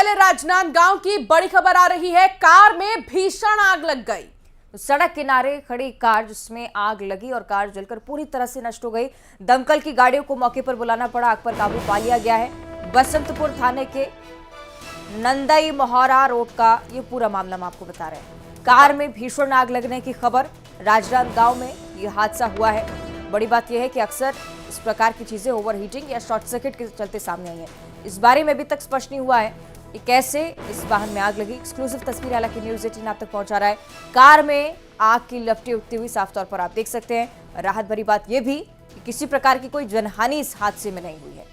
पहले राजनांदगांव की बड़ी खबर आ रही है। कार में भीषण आग लग गई। सड़क किनारे खड़ी कार जिसमें आग लगी और कार जलकर पूरी तरह से नष्ट हो गई। दमकल की गाड़ियों को मौके पर बुलाना पड़ा। आग पर काबू पा लिया गया है। बसंतपुर थाने के नंदई मोहरा रोड का ये पूरा मामला हम आपको बता रहे हैं। कार में भीषण आग लगने की खबर, राजनांदगांव में ये हादसा हुआ है। बड़ी बात यह है कि अक्सर इस प्रकार की चीजें ओवरहीटिंग या शॉर्ट सर्किट के चलते सामने आई है। इस बारे में अभी तक स्पष्ट नहीं हुआ है कि कैसे इस वाहन में आग लगी। एक्सक्लूसिव तस्वीर हालांकि न्यूज़ 18 आप तक पहुंचा रहा है। कार में आग की लपटें उठती हुई साफ तौर पर आप देख सकते हैं। राहत भरी बात यह भी कि किसी प्रकार की कोई जनहानि इस हादसे में नहीं हुई है।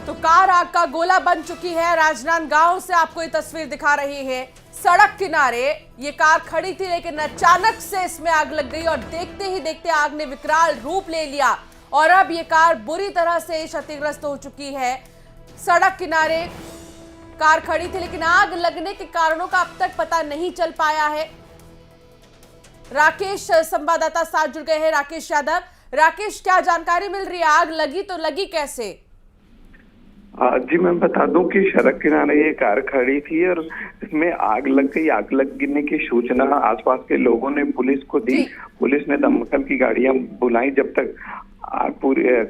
तो कार आग का गोला बन चुकी है। राजनांदगांव से आपको ये तस्वीर दिखा रही है। सड़क किनारे ये कार खड़ी थी, लेकिन अचानक से इसमें आग लग गई और देखते ही देखते आग ने विकराल रूप ले लिया और अब ये कार बुरी तरह से क्षतिग्रस्त हो चुकी है। सड़क किनारे कार खड़ी थी, लेकिन आग लगने के कारणों का अब तक पता नहीं चल पाया है। राकेश संवाददाता साथ जुड़ गए हैं, राकेश यादव। राकेश, क्या जानकारी मिल रही है? आग लगी तो लगी कैसे? जी मैं बता दूं कि सड़क किनारे ये कार खड़ी थी और इसमें आग लग गई। आग लगने की सूचना आसपास के लोगों ने पुलिस को दी। पुलिस ने दमकल की गाड़ियां बुलाई। जब तक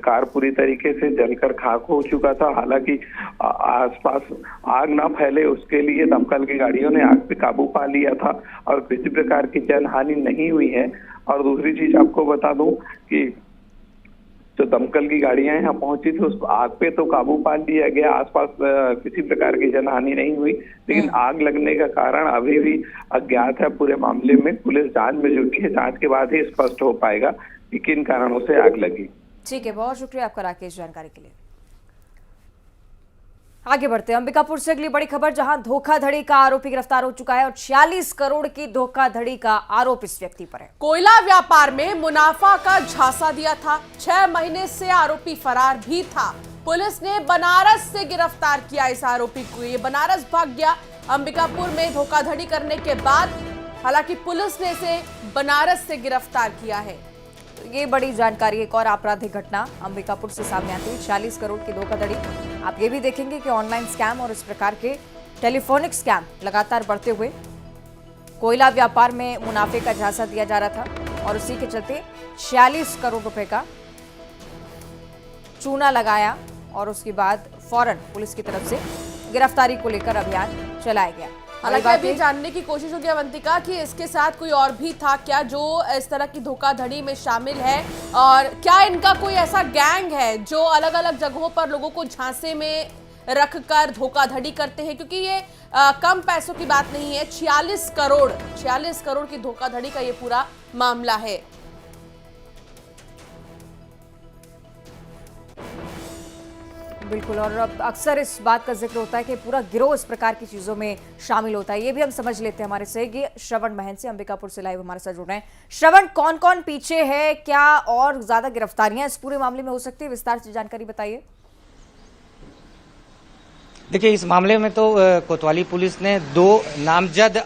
कार पूरी तरीके से जलकर खाक हो चुका था। हालांकि आसपास आग ना फैले उसके लिए दमकल की गाड़ियों ने आग पे काबू पा लिया था और किसी प्रकार की जनहानि नहीं हुई है। और दूसरी चीज आपको बता दूं कि जो दमकल की गाड़ियां यहाँ पहुंची थी उस आग पे तो काबू पा लिया गया। आसपास किसी प्रकार की जनहानि नहीं हुई, लेकिन आग लगने का कारण अभी भी अज्ञात है। पूरे मामले में पुलिस जांच में जुटी है। जांच के बाद ही स्पष्ट हो पाएगा कि किन कारणों से आग लगी। ठीक है, बहुत शुक्रिया आपका राकेश जानकारी के लिए। आगे बढ़ते हैं अंबिकापुर से अगली बड़ी खबर, जहां धोखाधड़ी का आरोपी गिरफ्तार हो चुका है और 46 करोड़ की धोखाधड़ी का आरोप इस व्यक्ति पर है। कोयला व्यापार में मुनाफा का झांसा दिया था। 6 महीने से आरोपी फरार भी था। पुलिस ने बनारस से गिरफ्तार किया इस आरोपी को। ये बनारस भाग गया अंबिकापुर में धोखाधड़ी करने के बाद। हालांकि पुलिस ने इसे बनारस से गिरफ्तार किया है। ये बड़ी जानकारी, एक और आपराधिक घटना अंबिकापुर से सामने आती है। 40 करोड़ की धोखाधड़ी। आप ये भी देखेंगे कि ऑनलाइन स्कैम और इस प्रकार के टेलीफोनिक स्कैम लगातार बढ़ते हुए कोयला व्यापार में मुनाफे का झांसा दिया जा रहा था और उसी के चलते 46 करोड़ रुपए का चूना लगाया और उसके बाद फौरन पुलिस की तरफ से गिरफ्तारी को लेकर अभियान चलाया गया। हालांकि अभी जानने की कोशिश होगी अवंतिका कि इसके साथ कोई और भी था क्या जो इस तरह की धोखाधड़ी में शामिल है, और क्या इनका कोई ऐसा गैंग है जो अलग अलग जगहों पर लोगों को झांसे में रखकर धोखाधड़ी करते हैं, क्योंकि ये कम पैसों की बात नहीं है। 46 करोड़ की धोखाधड़ी का ये पूरा मामला है। बिल्कुल, और अब अक्सर इस बात का जिक्र होता है कि पूरा गिरोह इस प्रकार की चीजों में शामिल होता है। ये भी हम समझ लेते हैं। हमारे सहयोगी श्रवण महंत से अंबिकापुर से लाइव हमारे साथ जुड़ रहे हैं। श्रवण, कौन कौन पीछे है? क्या और ज्यादा गिरफ्तारियां इस पूरे मामले में हो सकती है? विस्तार से जानकारी बताइए। देखिए, इस मामले में तो कोतवाली पुलिस ने 2 नामजद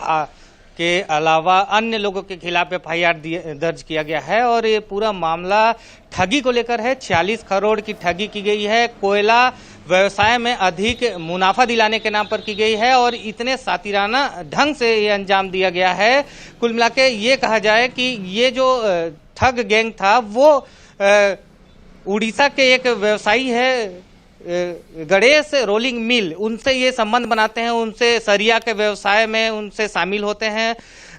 के अलावा अन्य लोगों के खिलाफ FIR दर्ज किया गया है और ये पूरा मामला ठगी को लेकर है। 46 करोड़ की ठगी की गई है। कोयला व्यवसाय में अधिक मुनाफा दिलाने के नाम पर की गई है और इतने सातिराना ढंग से ये अंजाम दिया गया है। कुल मिला के ये कहा जाए कि ये जो ठग गैंग था वो उड़ीसा के एक व्यवसायी है गणेश रोलिंग मिल, उनसे ये संबंध बनाते हैं। उनसे सरिया के व्यवसाय में उनसे शामिल होते हैं।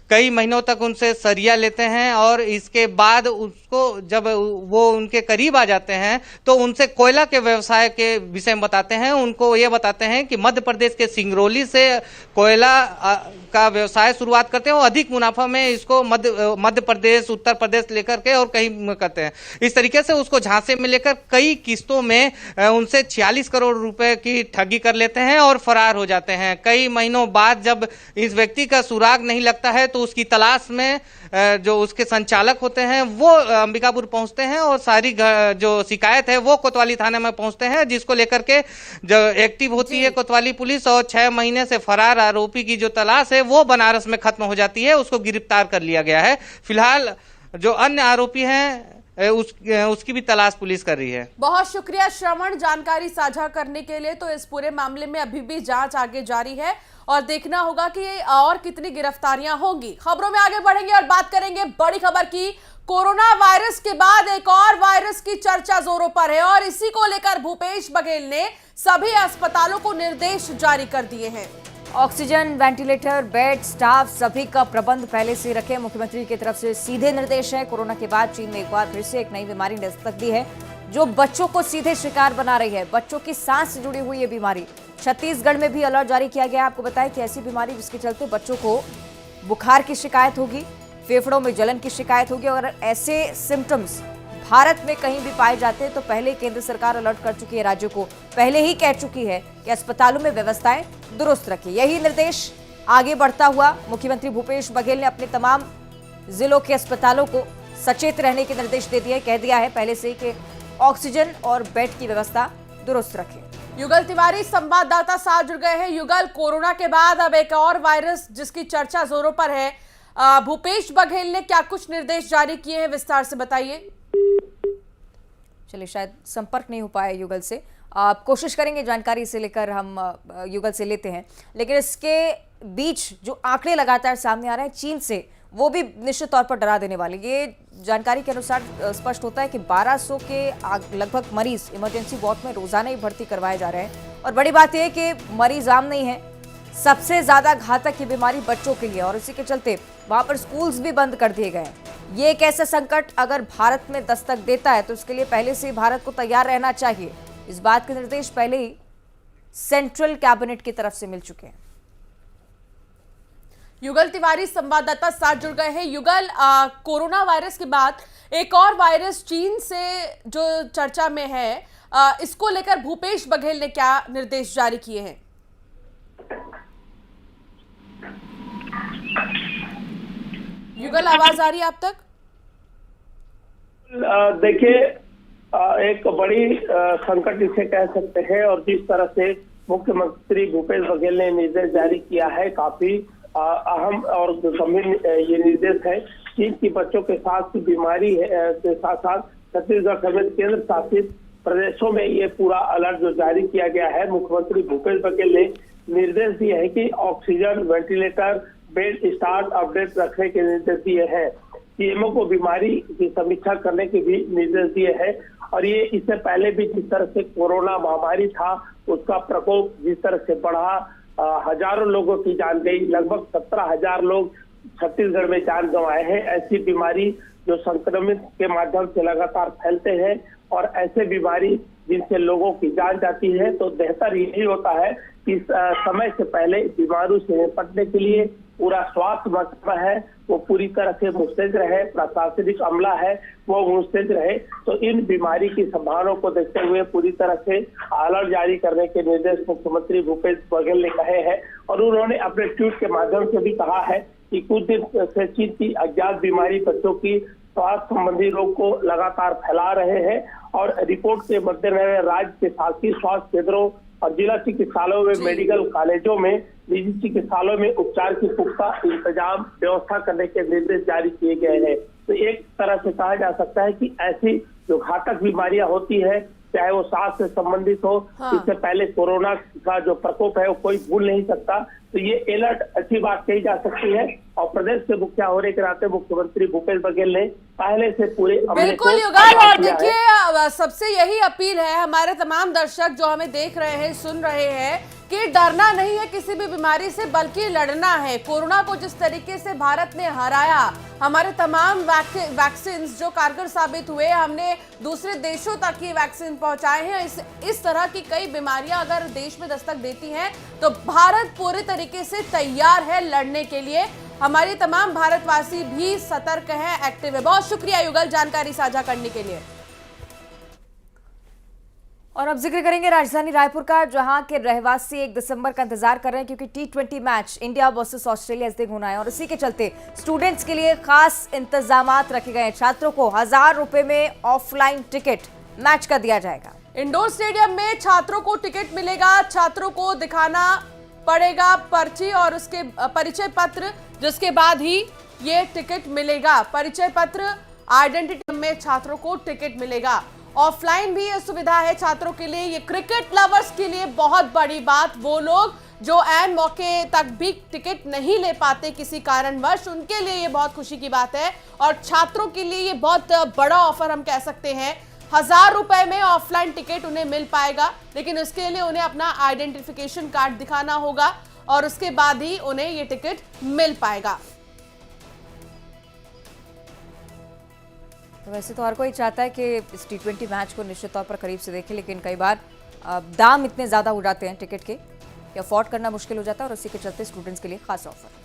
कई महीनों तक उनसे सरिया लेते हैं और इसके बाद उसको जब वो उनके करीब आ जाते हैं तो उनसे कोयला के व्यवसाय के विषय में बताते हैं। उनको ये बताते हैं कि मध्य प्रदेश के सिंगरौली से कोयला का व्यवसाय शुरुआत करते हैं और अधिक मुनाफा में इसको मध्य प्रदेश, उत्तर प्रदेश लेकर के और कहीं करते हैं। इस तरीके से उसको झांसे में लेकर कई किस्तों में उनसे 46 करोड़ रुपए की ठगी कर लेते हैं और फरार हो जाते हैं। कई महीनों बाद जब इस व्यक्ति का सुराग नहीं लगता है तो उसकी तलाश में जो उसके संचालक होते हैं वो अंबिकापुर पहुंचते हैं और सारी जो शिकायत है वो कोतवाली थाने में पहुंचते हैं, जिसको लेकर के जो एक्टिव होती है कोतवाली पुलिस और 6 महीने से फरार आरोपी की जो तलाश है वो बनारस में खत्म हो जाती है। उसको गिरफ्तार कर लिया गया है। फिलहाल जो अन्य आरोपी हैं उसकी भी तलाश पुलिस कर रही है। बहुत शुक्रिया श्रवण, जानकारी साझा करने के लिए। तो इस पूरे मामले में अभी भी जांच आगे जारी है और देखना होगा कि और कितनी गिरफ्तारियां होंगी। खबरों में आगे बढ़ेंगे और बात करेंगे बड़ी खबर की। कोरोना वायरस के बाद एक और वायरस की चर्चा जोरों पर है और इसी को लेकर भूपेश बघेल ने सभी अस्पतालों को निर्देश जारी कर दिए हैं। ऑक्सीजन, वेंटिलेटर, बेड, स्टाफ सभी का प्रबंध पहले से रखें। मुख्यमंत्री की तरफ से सीधे निर्देश है। कोरोना के बाद चीन में एक बार फिर से एक नई बीमारी ने दस्तक दी है जो बच्चों को सीधे शिकार बना रही है। बच्चों की सांस से जुड़ी हुई ये बीमारी। छत्तीसगढ़ में भी अलर्ट जारी किया गया है। आपको बताएं कि ऐसी बीमारी जिसके चलते बच्चों को बुखार की शिकायत होगी, फेफड़ों में जलन की शिकायत होगी। और ऐसे सिम्टम्स भारत में कहीं भी पाए जाते हैं तो पहले केंद्र सरकार अलर्ट कर चुकी है, राज्यों को पहले ही कह चुकी है कि अस्पतालों में व्यवस्थाएं दुरुस्त रखें। यही निर्देश आगे बढ़ता हुआ मुख्यमंत्री भूपेश बघेल ने अपने तमाम जिलों के अस्पतालों को सचेत रहने के निर्देश दे दिए। कह दिया है पहले से कि ऑक्सीजन और बेड की व्यवस्था दुरुस्त रखें। युगल तिवारी संवाददाता साथ जुड़ गए हैं। युगल, कोरोना के बाद अब एक और वायरस जिसकी चर्चा जोरों पर है, भूपेश बघेल ने क्या कुछ निर्देश जारी किए हैं, विस्तार से बताइए। चलिए, शायद संपर्क नहीं हो पाया युगल से। आप कोशिश करेंगे जानकारी से लेकर हम युगल से लेते हैं। लेकिन इसके बीच जो आंकड़े लगातार सामने आ रहे हैं चीन से, वो भी निश्चित तौर पर डरा देने वाले। ये जानकारी के अनुसार स्पष्ट होता है कि 1200 के लगभग मरीज इमरजेंसी वार्ड में रोजाना ही भर्ती करवाए जा रहे हैं। और बड़ी बात यह है कि मरीज आम नहीं है, सबसे ज्यादा घातक ये बीमारी बच्चों के लिए, और इसी के चलते वहां पर स्कूल्स भी बंद कर दिए गए हैं। ये एक ऐसा संकट अगर भारत में दस्तक देता है तो इसके लिए पहले से भारत को तैयार रहना चाहिए। इस बात के निर्देश पहले ही सेंट्रल कैबिनेट की तरफ से मिल चुके हैं। युगल तिवारी संवाददाता साथ जुड़ गए हैं। युगल, कोरोना वायरस के बाद एक और वायरस चीन से जो चर्चा में है, इसको लेकर भूपेश बघेल ने क्या निर्देश जारी किए हैं? युगल, आवाज आ रही है आप तक? देखिए, एक बड़ी संकट इसे कह सकते हैं और जिस तरह से मुख्यमंत्री भूपेश बघेल ने निर्देश जारी किया है, काफी अहम और गंभीर ये निर्देश है। चीन की बच्चों के साथ की बीमारी के साथ साथ छत्तीसगढ़ समेत केंद्र शासित प्रदेशों में ये पूरा अलर्ट जो जारी किया गया है, मुख्यमंत्री भूपेश बघेल ने निर्देश दिए हैं कि oxygen, ventilator, bed, staff update रखने के निर्देश दिए हैं। सीएमओ को बीमारी की समीक्षा करने के भी निर्देश दिए हैं। और ये इससे पहले भी जिस तरह से कोरोना महामारी था, उसका प्रकोप जिस तरह से बढ़ा, हजारों लोगों की जान गई, लगभग 17,000 लोग छत्तीसगढ़ में जान गंवाए हैं। ऐसी बीमारी जो संक्रमित के माध्यम से लगातार फैलते हैं और ऐसे बीमारी जिनसे लोगों की जान जाती है, तो बेहतर यही होता है कि समय से पहले बीमारी से निपटने के लिए पूरा स्वास्थ्य महकमा है वो पूरी तरह से मुस्तैद रहे, प्रशासनिक अमला है वो मुस्तैद रहे। तो इन बीमारी की संभावनाओं को देखते हुए पूरी तरह से अलर्ट जारी करने के निर्देश मुख्यमंत्री भूपेश बघेल ने कहे हैं। और उन्होंने अपने ट्वीट के माध्यम से भी कहा है कि कुछ दिन से चीन की अज्ञात बीमारी बच्चों की स्वास्थ्य संबंधी रोग को लगातार फैला रहे हैं और रिपोर्ट के मद्देनजर राज्य के शासकीय स्वास्थ्य केंद्रों और जिला चिकित्सालयों में, मेडिकल कॉलेजों में, निजी चिकित्सालयों में उपचार की पुख्ता इंतजाम व्यवस्था करने के निर्देश जारी किए गए हैं। तो एक तरह से कहा जा सकता है कि ऐसी जो घातक बीमारियां होती है, चाहे वो सांस से संबंधित हो, इससे पहले कोरोना का जो प्रकोप है वो कोई भूल नहीं सकता। तो ये अलर्ट अच्छी बात कही जा सकती है और प्रदेश के मुखिया होने के नाते मुख्यमंत्री भूपेश बघेल ने पहले से पूरे बिल्कुल युगल, और देखिए सबसे यही अपील है हमारे तमाम दर्शक जो हमें देख रहे हैं, सुन रहे हैं, कि डरना नहीं है किसी भी बीमारी से, बल्कि लड़ना है। कोरोना को जिस तरीके से भारत ने हराया, हमारे तमाम वैक्सीन जो कारगर साबित हुए, हमने दूसरे देशों तक ये वैक्सीन पहुंचाए हैं। इस तरह की कई बीमारियां अगर देश में दस्तक देती हैं तो भारत पूरे तरीके से तैयार है लड़ने के लिए। हमारी तमाम भारतवासी भी सतर्क है, एक्टिव है। बहुत शुक्रिया युगल जानकारी साझा करने के लिए। और अब जिक्र करेंगे राजधानी रायपुर का, जहां के रहवासी 1 दिसंबर का इंतजार कर रहे हैं क्योंकि T20 match India versus Australia इस दिन होना है और इसी के चलते स्टूडेंट्स के लिए खास इंतजामात रखे गए हैं। छात्रों को 1000 रुपए में ऑफलाइन टिकट मैच का दिया जाएगा। इंडोर स्टेडियम में छात्रों को टिकट मिलेगा। छात्रों को दिखाना पड़ेगा पर्ची और उसके परिचय पत्र, जिसके बाद ही ये टिकट मिलेगा। परिचय पत्र आइडेंटिटी में छात्रों को टिकट मिलेगा। ऑफलाइन भी ये सुविधा है छात्रों के लिए। ये क्रिकेट लवर्स के लिए बहुत बड़ी बात, वो लोग जो ऐन मौके तक भी टिकट नहीं ले पाते किसी कारणवश, उनके लिए ये बहुत खुशी की बात है। और छात्रों के लिए ये बहुत बड़ा ऑफर हम कह सकते हैं। 1000 रुपए में ऑफलाइन टिकट उन्हें मिल पाएगा, लेकिन इसके लिए उन्हें अपना आइडेंटिफिकेशन कार्ड दिखाना होगा और उसके बाद ही उन्हें ये टिकट मिल पाएगा। तो वैसे तो हर कोई चाहता है कि इस T20 मैच को निश्चित तौर पर करीब से देखें, लेकिन कई बार दाम इतने ज़्यादा हो जाते हैं टिकट के कि अफोर्ड करना मुश्किल हो जाता है, और उसी के चलते स्टूडेंट्स के लिए खास ऑफर।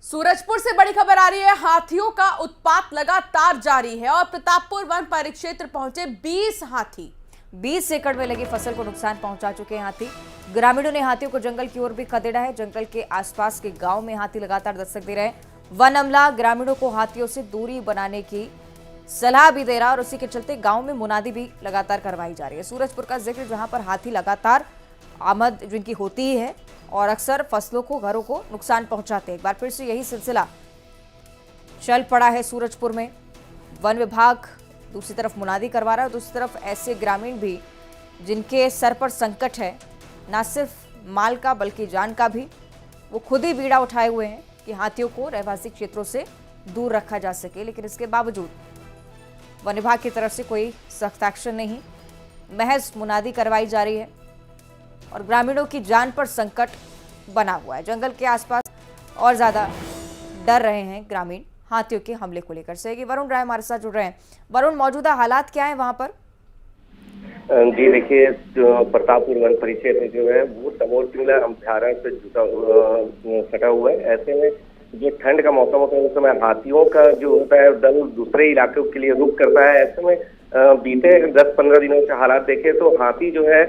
सूरजपुर से बड़ी खबर आ रही है। हाथियों का उत्पात लगातार जारी है और प्रतापपुर वन परिक्षेत्र पहुंचे 20 हाथी। 20 एकड़ में लगी फसल को नुकसान पहुंचा चुके हैं हाथी। ग्रामीणों ने हाथियों को जंगल की ओर भी खदेड़ा है। जंगल के आसपास के गांव में हाथी लगातार दस्तक दे रहे हैं। वन अमला ग्रामीणों को हाथियों से दूरी बनाने की सलाह भी दे रहा है और उसी के चलते गांव में मुनादी भी लगातार करवाई जा रही है। सूरजपुर का जिक्र, जहां पर हाथी लगातार आमद जिनकी होती ही है और अक्सर फसलों को, घरों को नुकसान पहुंचाते हैं। एक बार फिर से यही सिलसिला चल पड़ा है सूरजपुर में। वन विभाग दूसरी तरफ मुनादी करवा रहा है और दूसरी तरफ ऐसे ग्रामीण भी जिनके सर पर संकट है, ना सिर्फ माल का बल्कि जान का भी, वो खुद ही बीड़ा उठाए हुए हैं कि हाथियों को रहवासी क्षेत्रों से दूर रखा जा सके। लेकिन इसके बावजूद वन विभाग की तरफ से कोई सख्त एक्शन नहीं, महज मुनादी करवाई जा रही है और ग्रामीणों की जान पर संकट बना हुआ है। जंगल के आसपास और ज्यादा डर रहे हैं ग्रामीण हाथियों के हमले को लेकर। सहयोगी वरुण राय हमारे साथ जुड़ रहे हैं। वरुण, मौजूदा हालात क्या है वहां पर? जी देखिए, प्रतापपुर वन परिक्षेत्र जो है वो समोर शिमला अभ्यारण्य से सटा हुआ है। ऐसे में जो ठंड का मौसम होता है उस समय हाथियों का जो होता है दल दूसरे इलाकों के लिए रुख करता है। ऐसे में बीते 10-15 दिनों से हालात देखें तो हाथी जो है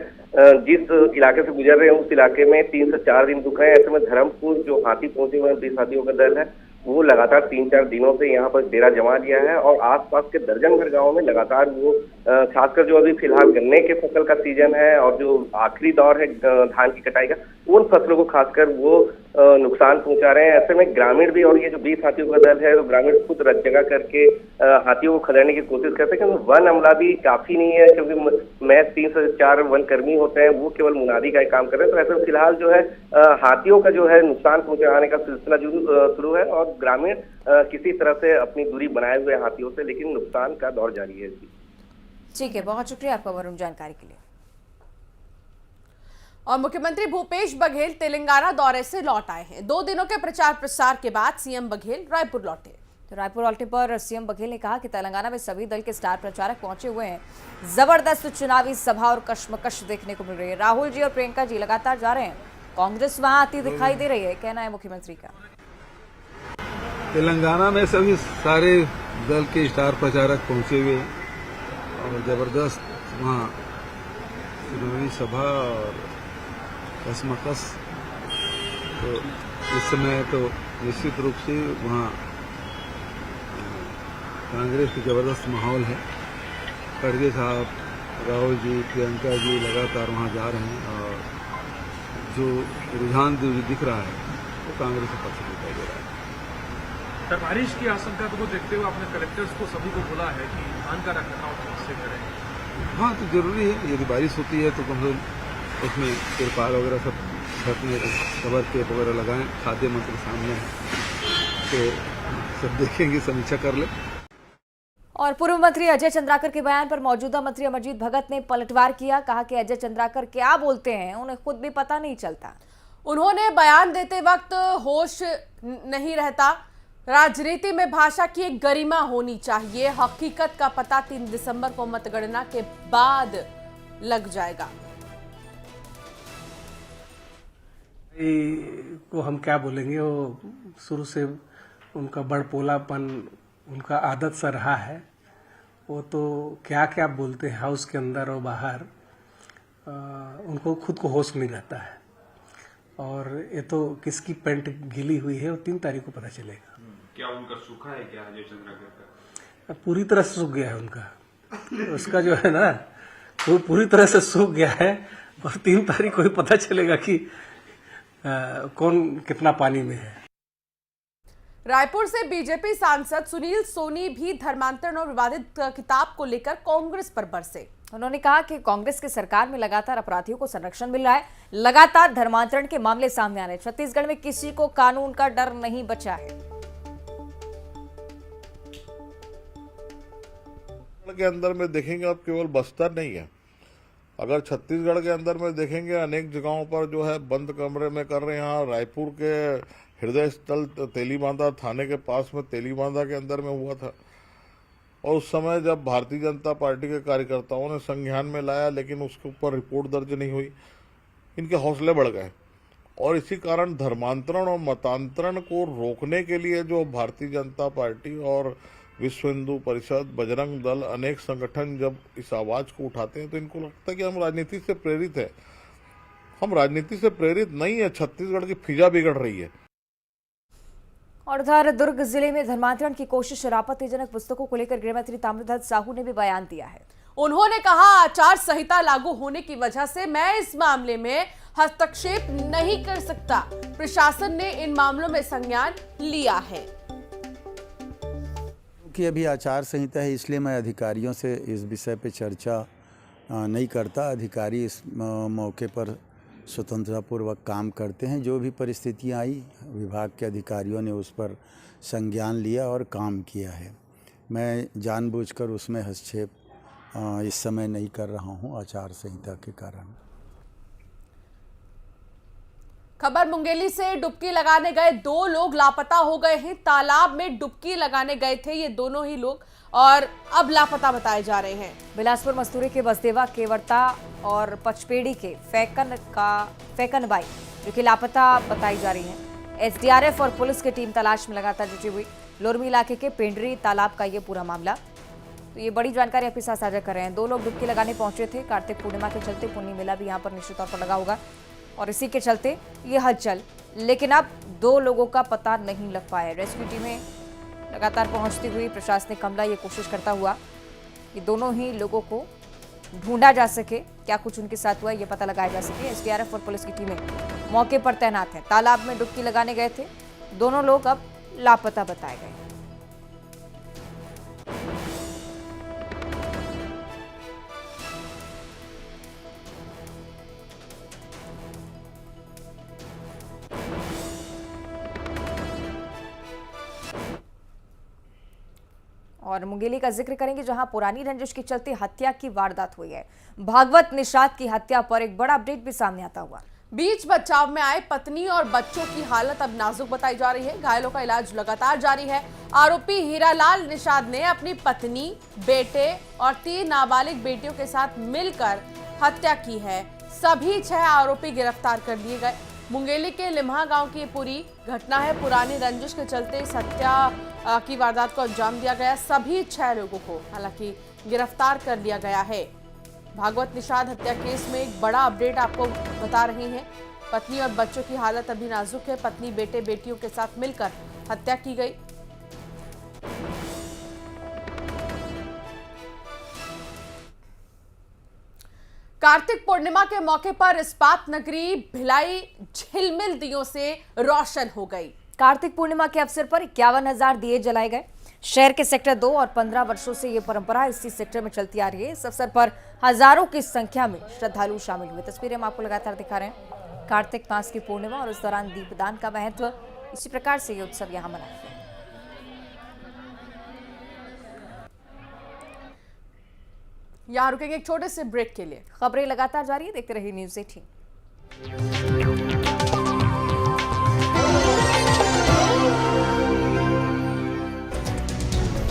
जिस इलाके से गुजर रहे हैं उस इलाके में 3 से 4 दिन रुका है। ऐसे में धर्मपुर जो हाथी पहुंचे हुए 20 हाथियों का दल है वो लगातार 3-4 दिनों से यहाँ पर डेरा जमा लिया है और आसपास के दर्जन भर गाँव में लगातार वो खासकर जो अभी फिलहाल गन्ने के फसल का सीजन है और जो आखिरी दौर है धान की कटाई का, उन फसलों को खासकर वो नुकसान पहुंचा रहे हैं। ऐसे में ग्रामीण भी, और ये जो 20 हाथियों का दल है तो ग्रामीण खुद रत जगह करके हाथियों को खदेड़ने की कोशिश करते हैं, क्योंकि वन अमला भी काफी नहीं है, क्योंकि महज 3 से 4 वन कर्मी होते हैं, वो केवल मुनादी का ही काम कर रहे हैं। तो ऐसे में फिलहाल जो है हाथियों का जो है नुकसान पहुंचाने का सिलसिला शुरू है और ग्रामीण किसी तरह से अपनी दूरी बनाए हुए हाथियों से, लेकिन नुकसान का दौर जारी है। ठीक है, बहुत शुक्रिया आपका वरुण जानकारी के लिए। और मुख्यमंत्री भूपेश बघेल तेलंगाना दौरे से लौट आए हैं। 2 दिनों के प्रचार प्रसार के बाद सीएम बघेल रायपुर लौटे। तो रायपुर लौटने पर सीएम बघेल ने कहा कि तेलंगाना में सभी दल के स्टार प्रचारक पहुंचे हुए हैं। जबरदस्त चुनावी सभा और कश्मकश देखने को मिल रही है। राहुल जी और प्रियंका जी लगातार जा रहे हैं, कांग्रेस वहां आती दिखाई दे रही है, कहना है मुख्यमंत्री का। तेलंगाना में सभी सारे दल के स्टार प्रचारक पहुंचे हुए हैं और जबरदस्त वहाँ चुनावी सभा और कसमकस, तो इस समय तो निश्चित रूप से वहाँ कांग्रेस की जबरदस्त माहौल है। खड़गे साहब, राहुल जी, प्रियंका जी लगातार वहाँ जा रहे हैं और जो रुझान दिख रहा है वो कांग्रेस के पक्ष में दिखाई दे रहा है। सर, बारिश की आशंका को देखते हुए आपने कलेक्टर्स को सभी को बोला है कि धान का रखरखाव ठीक से करें। हाँ, तो जरूरी है, यदि बारिश होती है तो कम से कम उसमें तिरपाल वगैरह सब छत में कवर टेप वगैरह लगाएं। खाद्य मंत्री सामने है तो सब देखेंगे, समीक्षा कर ले। और पूर्व मंत्री अजय चंद्राकर के बयान पर मौजूदा मंत्री अमरजीत भगत ने पलटवार किया। कहा कि अजय चंद्राकर क्या बोलते हैं उन्हें खुद भी पता नहीं चलता। उन्होंने बयान देते वक्त होश नहीं रहता। राजनीति में भाषा की एक गरिमा होनी चाहिए। हकीकत का पता 3 दिसंबर को मतगणना के बाद लग जाएगा। को हम क्या बोलेंगे, वो शुरू से उनका बड़पोलापन, उनका आदत सा रहा है। वो तो क्या क्या बोलते हैं हाउस के अंदर और बाहर, उनको खुद को होश नहीं रहता है। और ये तो किसकी पैंट गीली हुई है वो 3 तारीख को पता चलेगा। क्या उनका सूखा है क्या अजय चंद्राकर का? पूरी तरह से सूख गया है उनका। उसका जो है ना वो पूरी तरह से सूख गया है और 3 तारीख को ही पता चलेगा कि कौन कितना पानी में है। रायपुर से बीजेपी सांसद सुनील सोनी भी धर्मांतरण और विवादित किताब को लेकर कांग्रेस पर बरसे। उन्होंने कहा कि कांग्रेस की सरकार में लगातार अपराधियों को संरक्षण मिल रहा है, लगातार धर्मांतरण के मामले सामने आ रहे हैं। छत्तीसगढ़ में किसी को कानून का डर नहीं बचा है। के अंदर में देखेंगे अब केवल बस्तर नहीं है, अगर छत्तीसगढ़ के अंदर में देखेंगे अनेक जगहों पर जो है बंद कमरे में कर रहे हैं। यहाँ रायपुर के हृदय स्थल तेलीबांधा थाने के पास में तेलीबांधा के अंदर में हुआ था, और उस समय जब भारतीय जनता पार्टी के कार्यकर्ताओं ने संज्ञान में लाया, लेकिन उसके ऊपर रिपोर्ट दर्ज नहीं हुई। इनके हौसले बढ़ गए, और इसी कारण धर्मांतरण और मतांतरण को रोकने के लिए जो भारतीय जनता पार्टी और विश्व हिंदू परिषद, बजरंग दल, अनेक संगठन जब इस आवाज को उठाते हैं तो इनको लगता है कि हम राजनीति से प्रेरित है। हम राजनीति से प्रेरित नहीं है, छत्तीसगढ़ की फिजा बिगड़ रही है। और उधर दुर्ग जिले में धर्मांतरण की कोशिश और आपत्तिजनक पुस्तकों को लेकर गृहमंत्री ताम्रध्वज साहू ने भी बयान दिया है। उन्होंने कहा, आचार संहिता लागू होने की वजह से मैं इस मामले में हस्तक्षेप नहीं कर सकता। प्रशासन ने इन मामलों में संज्ञान लिया है। कि अभी आचार संहिता है, इसलिए मैं अधिकारियों से इस विषय पे चर्चा नहीं करता। अधिकारी इस मौके पर स्वतंत्रतापूर्वक काम करते हैं। जो भी परिस्थितियां आई, विभाग के अधिकारियों ने उस पर संज्ञान लिया और काम किया है। मैं जानबूझकर उसमें हस्तक्षेप इस समय नहीं कर रहा हूं आचार संहिता के कारण। खबर मुंगेली से डुबकी लगाने गए 2 लोग लापता हो गए हैं। तालाब में डुबकी लगाने गए थे ये दोनों ही लोग, और अब लापता बताए जा रहे हैं। बिलासपुर मस्तूरी के बसदेवा, केवरता और पचपेड़ी के फैकन बाई जो कि लापता बताई जा रही है। एसडीआरएफ और पुलिस की टीम तलाश में लगातार जुटी हुई। लोरमी इलाके के पेंडरी तालाब का ये पूरा मामला। तो ये बड़ी जानकारी आपके साथ साझा कर रहे हैं। 2 लोग डुबकी लगाने पहुंचे थे। कार्तिक पूर्णिमा के चलते पुण्य मेला भी यहाँ पर निश्चित तौर पर लगा होगा, और इसी के चलते ये हलचल। लेकिन अब 2 लोगों का पता नहीं लग पाया। रेस्क्यू टीमें लगातार पहुंचती हुई, प्रशासनिक अमला ये कोशिश करता हुआ कि दोनों ही लोगों को ढूंढा जा सके, क्या कुछ उनके साथ हुआ ये पता लगाया जा सके। एसडीआरएफ और पुलिस की टीमें मौके पर तैनात हैं। तालाब में डुबकी लगाने गए थे 2 लोग, अब लापता बताए गए। और मुंगेली का जिक्र करेंगे, जहां पुरानी रंजिश के चलते हत्या की वारदात हुई है। भागवत निषाद की हत्या पर एक बड़ा अपडेट भी सामने आता हुआ। बीच बचाव में आए पत्नी और बच्चों की हालत अब नाजुक बताई जा रही है। घायलों का इलाज लगातार जारी है। आरोपी हीरालाल निषाद ने अपनी पत्नी, बेटे और 3 नाबालिग बेटियों के साथ मिलकर हत्या की है। सभी 6 आरोपी गिरफ्तार कर लिए गए। मुंगेली के लिम्हा गांव की पूरी घटना है। पुरानी रंजिश के चलते इस हत्या की वारदात को अंजाम दिया गया। सभी 6 लोगों को हालांकि गिरफ्तार कर लिया गया है। भागवत निषाद हत्या केस में एक बड़ा अपडेट आपको बता रहे हैं। पत्नी और बच्चों की हालत अभी नाजुक है। पत्नी, बेटे, बेटियों के साथ मिलकर हत्या की गई। कार्तिक पूर्णिमा के मौके पर इस्पात नगरी भिलाई झिलमिल दियों से रोशन हो गई। कार्तिक पूर्णिमा के अवसर पर 51,000 दिए जलाए गए। शहर के सेक्टर 2 और 15 वर्षों से ये परंपरा इसी सेक्टर में चलती आ रही है। इस अवसर पर हजारों की संख्या में श्रद्धालु शामिल हुए। तस्वीरें हम आपको लगातार दिखा रहे हैं। कार्तिक मास की पूर्णिमा और इस दौरान दीपदान का महत्व, इसी प्रकार से ये उत्सव यहाँ मनाया गया। यहाँ रुकेंगे एक छोटे से ब्रेक के लिए। खबरें लगातार जारी है, देखते रहिए न्यूज़ 18।